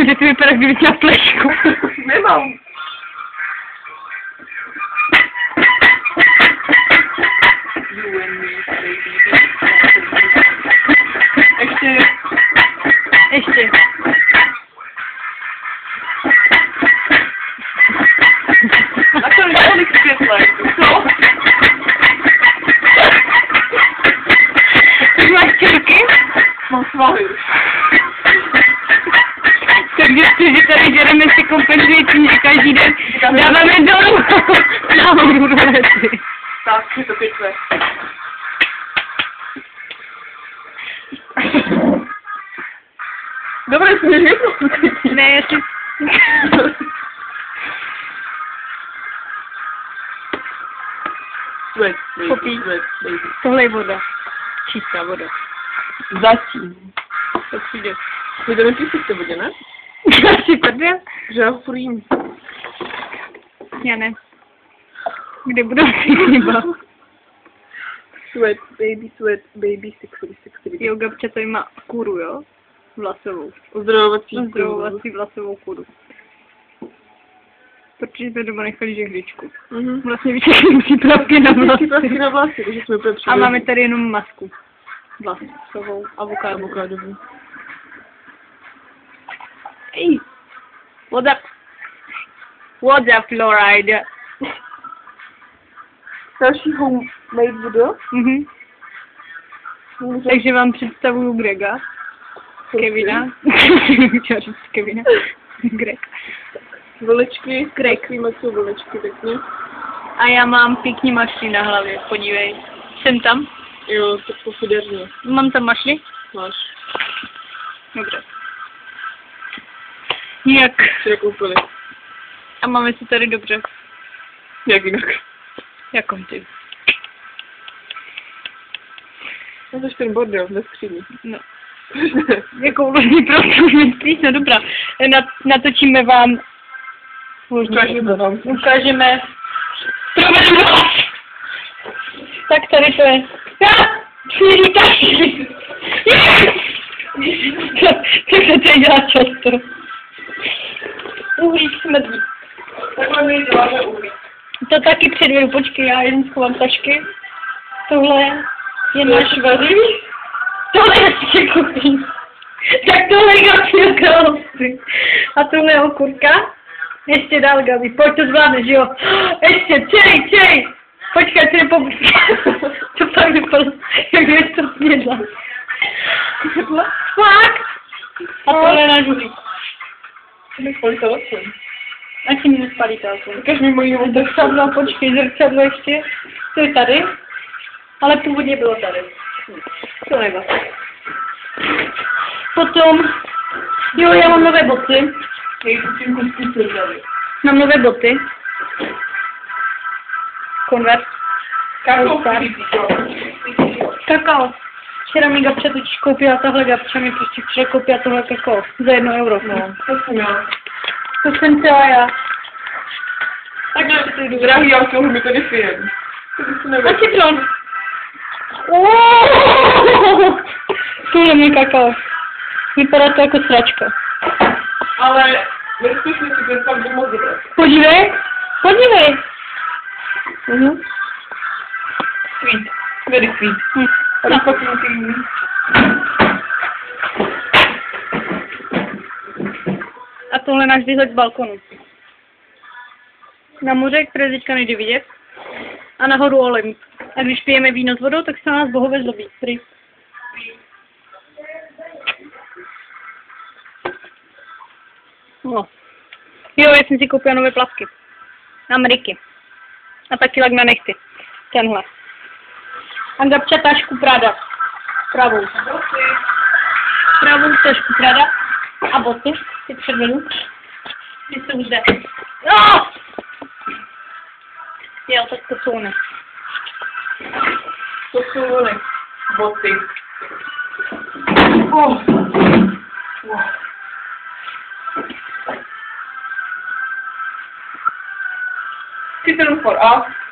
že ty vypadáš, kdybych měl flešku. Nemám. Ještě. Ještě. A to je kolik světlek? Co? Ty máš čerky? Mám svaly. Takže že tady žereme si kompenzuje tím, že každý den dáváme dolů nahoru do lesy. Tak, je to pěkné. Dobré, jsi mě Ne, jestli... Svět, Popí. Tohle je voda. Čistá voda. Zatím. To přijde. Budeme písit v té vodě, ne? Já si prdel? Že já ho furt jím. Já ne. Kde budou si chyba? Sweat, baby, sexy. Jo, Gabča tady má kůru, jo? Vlasovou. Uzdravovací vlasovou kůru. Protože jsme doma nechali žehličku. Mhm. Vlastně všechny přípravky na vlasy. takže jsme úplně A máme tady jenom masku. Vlasovou, avokádovou. Ej! What's up? What's up, Florida? Další homemade video. Mhm. Takže vám představuju Grega. Kevina. Chtěla říct Kevina. Greg. Vlečky. Greg. Víme, co vlečky pěkně. A já mám pěkně mašly na hlavě, podívej. Jsem tam? Jo, tak pofiderně. Mám tam mašly? Máš. Dobře. Jak? Si je koupili. A máme si tady dobře. Jak jinak? Jako ty. No to je ten bordel ve skříni. No. Jako vlastně prostě myslíš, no dobrá. Natočíme vám. Ukážeme. Tak tady to je. To se tady dělá často. Uhlík smrdí. Takhle my děláme uhlík. To taky předvedu, počkej, já jen schovám tašky. Tohle je náš vařivý. Tohle je ještě kuchyň. Tak tohle je Gabi království. A tohle je okurka. Ještě dál, Gabi, pojď to zvládneš, jo. Ještě, čej. Počkej, co je poblíž. To pak vypadlo, jak je to snědla. Fakt? A tohle je náš uhlík. Nespali telefon. A tím nespalí telefon. Ukaž mi moji Zrcadlo, počkej, zrcadlo ještě. To je tady. Ale původně bylo tady. To nevadí. Potom, jo, já mám nové boty. Mám nové boty. Converse. Kakao. Včera mi Gabča totiž koupila tahle Gabča, mi prostě včera koupila tohle kakao. Za 1 euro. No, to jsem já. To jsem celá já. Takhle, drahý, já toho mi tady fijem. A citron. Tohle je můj kakao. Vypadá to jako sračka. Ale neskutečně si ten fakt moc dobré. Podívej. Sweet. Very sweet. No. A tohle náš výhled z balkonu. Na moře, které teďka nejde vidět. A nahoru Olymp. A když pijeme víno s vodou, tak se na nás bohové zlobí. Prý. No. Jo, já jsem si koupila nové plavky. Ameriky. A taky lak na nechty. Tenhle. A Gabča tašku Prada. Pravou. Pravou tašku Prada. A boty. Si předvedu. Ty jsou zde. No! Jo, tak to jsou one. To jsou one. Boty. Oh. Wow. Citron for us.